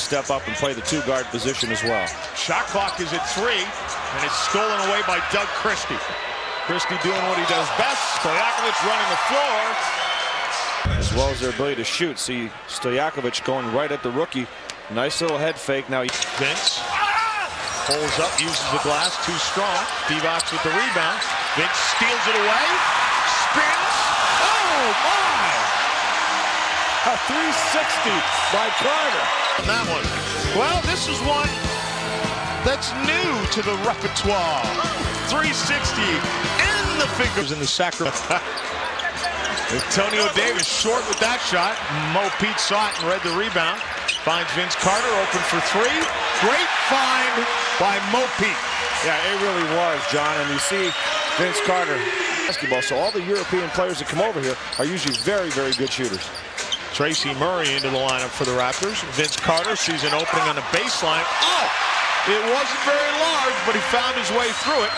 step up and play the two-guard position as well. Shot clock is at 3, and it's stolen away by Doug Christie. Christie doing what he does best. Stojakovic running the floor. As well as their ability to shoot. See Stojakovic going right at the rookie. Nice little head fake. Now Vince pulls up, uses the glass, too strong. Divac with the rebound. Vince steals it away. Spins. Oh, my! A 360 by Carter. That one. Well, this is one that's new to the repertoire. 360 and the fingers in the Sacramento. Antonio Davis short with that shot. Mo Pete saw it and read the rebound. Finds Vince Carter open for 3. Great find by Mo Pete. Yeah, it really was, John. And you see Vince Carter basketball. So all the European players that come over here are usually very, very good shooters. Tracy Murray into the lineup for the Raptors. Vince Carter sees an opening on the baseline. Oh! It wasn't very large, but he found his way through it.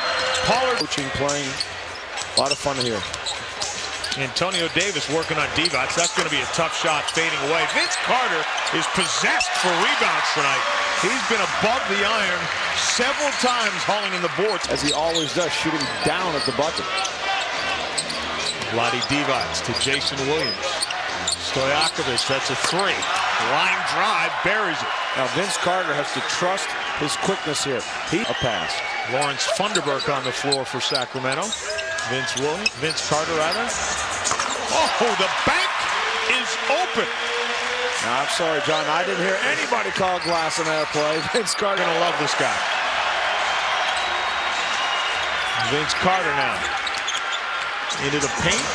Pollard coaching, playing. A lot of fun here. Antonio Davis working on Divac. That's going to be a tough shot fading away. Vince Carter is possessed for rebounds tonight. He's been above the iron several times, hauling in the boards. As he always does, shooting down at the bucket. Vlade Divac to Jason Williams. Stojakovic, that's a 3. Line drive, buries it. Now Vince Carter has to trust his quickness here. A pass. Lawrence Funderburk on the floor for Sacramento. Vince Carter rather. Oh, the bank is open. Now, I'm sorry, John. I didn't hear anybody call glass on that play. Vince Carter gonna love this guy. Vince Carter now into the paint.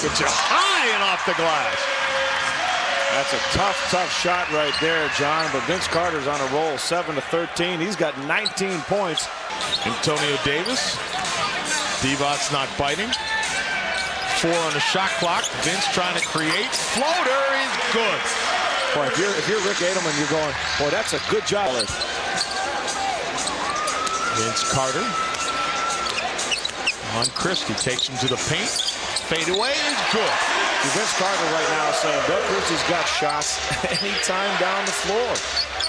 It's a high and off the glass. That's a tough shot right there, John. But Vince Carter's on a roll, 7-13. He's got 19 points. Antonio Davis. Divac's not biting. 4 on the shot clock. Vince trying to create. Floater is good. Boy, if you're Rick Adelman, you're going, boy, that's a good job. Vince Carter on Christie, takes him to the paint. Fade away is good. Vince Carter right now is saying Doug Christie's got shots anytime down the floor.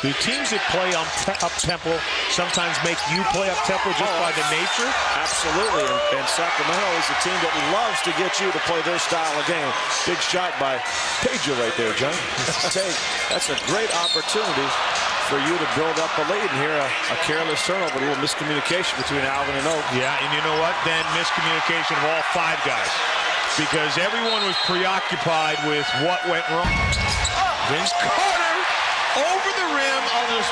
Do teams that play up-tempo sometimes make you play up-tempo just by the nature? Absolutely, and Sacramento is a team that loves to get you to play their style of game. Big shot by Peja right there, John. That's a great opportunity for you to build up a lead. And here, a careless turnover, a little miscommunication between Alvin and Oak. Yeah, and you know what? Then miscommunication of all 5 guys. Because everyone was preoccupied with what went wrong. Vince Carter over the rim. I'll just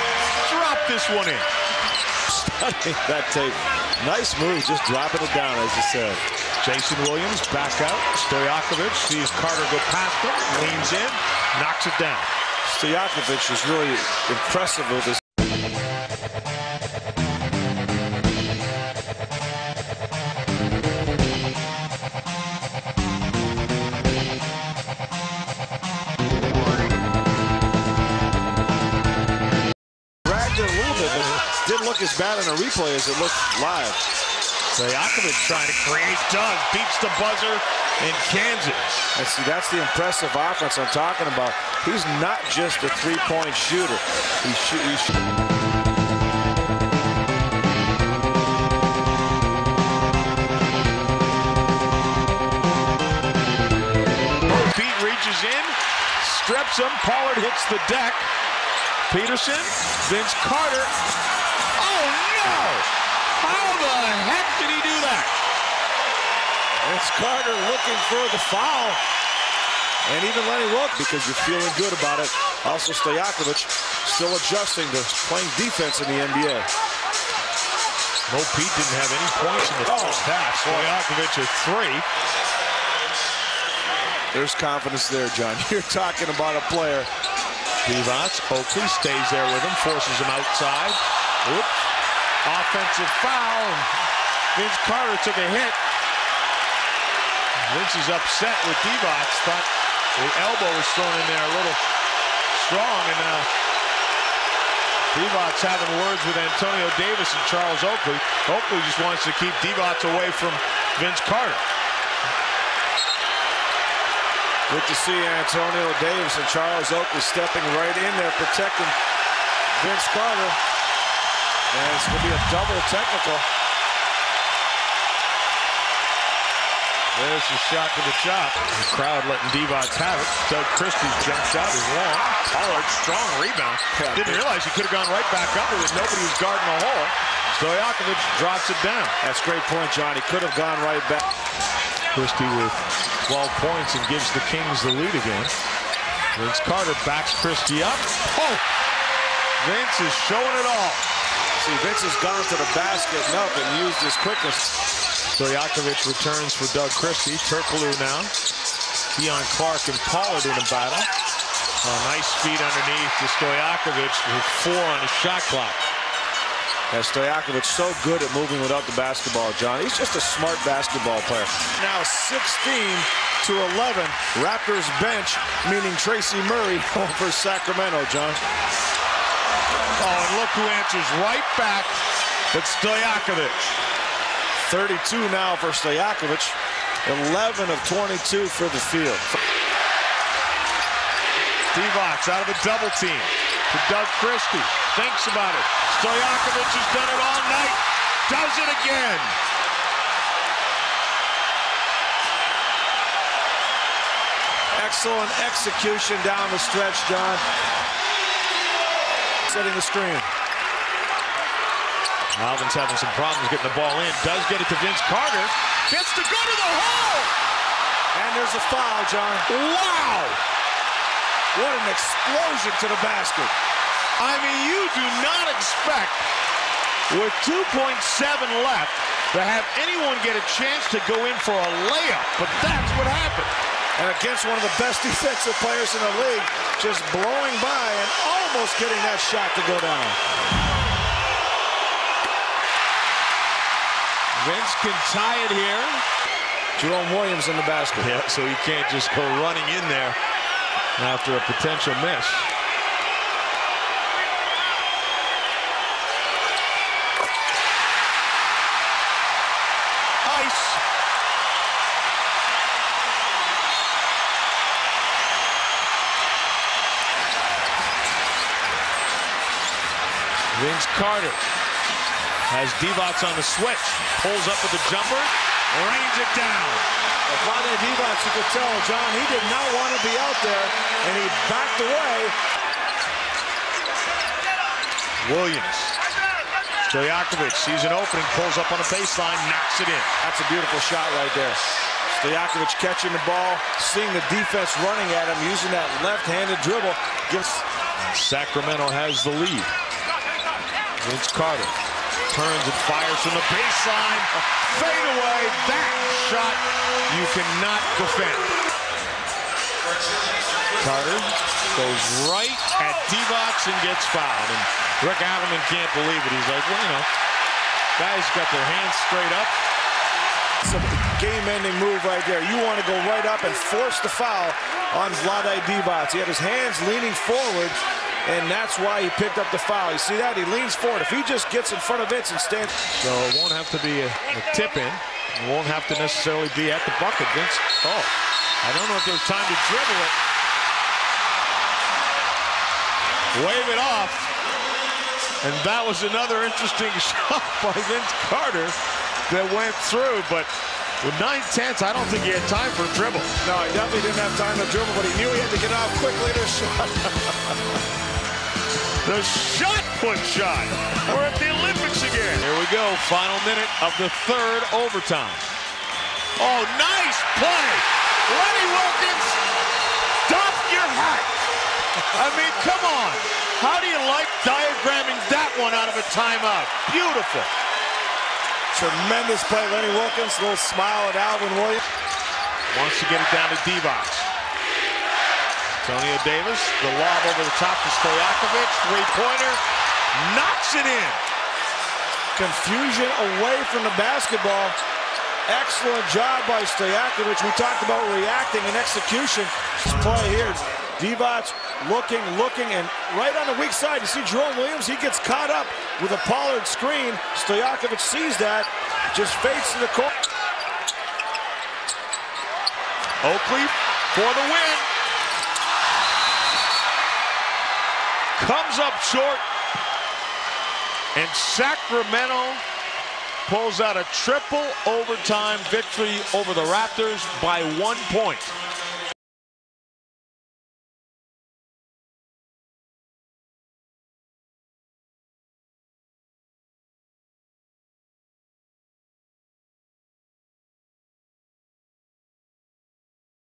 drop this one in. Studying that tape. Nice move, just dropping it down, as you said. Jason Williams back out. Stojakovic sees Carter go past him, leans in, knocks it down. Stojakovic is really impressive with his. Didn't look as bad in a replay as it looked live. Stojakovic trying to create. Doug beats the buzzer and cans it. And see, that's the impressive offense I'm talking about. He's not just a three-point shooter. Pete reaches in, strips him. Pollard hits the deck. Peterson, Vince Carter. Oh, no! How the heck did he do that? Vince Carter looking for the foul. And even letting it look because you're feeling good about it. Also, Stojakovic still adjusting to playing defense in the NBA. Mo Pete didn't have any points in the first half. Stojakovic a 3. There's confidence there, John. You're talking about a player. Divac, Oakley stays there with him, forces him outside. Oops. Offensive foul. Vince Carter took a hit. Vince is upset with Divac. Thought the elbow was thrown in there a little strong. And Divac's having words with Antonio Davis and Charles Oakley. Oakley just wants to keep Divac away from Vince Carter. Good to see Antonio Davis and Charles Oakley stepping right in there, protecting Vince Carter. And it's going to be a double technical. There's the shot to the chop. The crowd letting Divac have it. Doug Christie's jump shot is long. Pollard, strong rebound. Didn't realize he could have gone right back up with it. Nobody was guarding the hole. Stojakovic drops it down. That's a great point, John. He could have gone right back. Christie with 12 points and gives the Kings the lead again. Vince Carter backs Christie up. Oh! Vince is showing it all. See, Vince has gone to the basket enough and used his quickness. Stojakovic returns for Doug Christie. Turkoglu now. Keon Clark and Pollard in a battle. Nice feed underneath to Stojakovic with 4 on the shot clock. Stojakovic so good at moving without the basketball, John. He's just a smart basketball player. Now 16-11. Raptors bench, meaning Tracy Murray over Sacramento, John. Oh, and look who answers right back. It's Stojakovic. 32 now for Stojakovic. 11 of 22 for the field. Divac out of a double team to Doug Christie. Thinks about it. Stojakovic has done it all night. Does it again. Excellent execution down the stretch, John. Setting the screen. Alvin's having some problems getting the ball in. Does get it to Vince Carter. Gets to go to the hole. And there's a foul, John. Wow. What an explosion to the basket. I mean, you do not expect, with 2.7 left, to have anyone get a chance to go in for a layup. But that's what happened. And against one of the best defensive players in the league, just blowing by and almost getting that shot to go down. Vince can tie it here. Jerome Williams in the basket. Yeah, so he can't just go running in there after a potential miss. Ice. Vince Carter has Divac on the switch. Pulls up with the jumper. Rains it down. Vlade Divac, you could tell, John, he did not want to be out there, and he backed away. Williams. Stojakovic sees an opening, pulls up on the baseline, knocks it in. That's a beautiful shot right there. Stojakovic catching the ball, seeing the defense running at him, using that left-handed dribble. Sacramento has the lead. Vince Carter turns and fires from the baseline. Fade away. That shot you cannot defend. Carter goes right at Divac and gets fouled. And Rick Adelman can't believe it. He's like, well, you know, guys got their hands straight up. It's a game-ending move right there. You want to go right up and force the foul on Vlade Divac. He had his hands leaning forward, and that's why he picked up the foul. You see that? He leans forward. If he just gets in front of Vince and stands. So it won't have to be a tip-in. It won't have to necessarily be at the bucket. Vince, oh, I don't know if there's time to dribble it. Wave it off. And that was another interesting shot by Vince Carter that went through. But with 9/10, I don't think he had time for a dribble. No, he definitely didn't have time to dribble, but he knew he had to get out quickly to shot. The shot put shot. We're at the Olympics again. Here we go. Final minute of the third overtime. Oh, nice play. Lenny Wilkins, dump your hat. I mean, come on. How do you like diagramming that one out of a timeout? Beautiful. Tremendous play. Lenny Wilkins, little smile at Alvin Williams. Wants to get it down to Divac. Antonio Davis, the lob over the top to Stojakovic. Three-pointer, knocks it in. Confusion away from the basketball. Excellent job by Stojakovic. We talked about reacting and execution. This play here, Divac looking, and right on the weak side, you see Jerome Williams, he gets caught up with a Pollard screen. Stojakovic sees that, just fades to the court. Oakley for the win. Comes up short. And Sacramento pulls out a triple overtime victory over the Raptors by 1 point.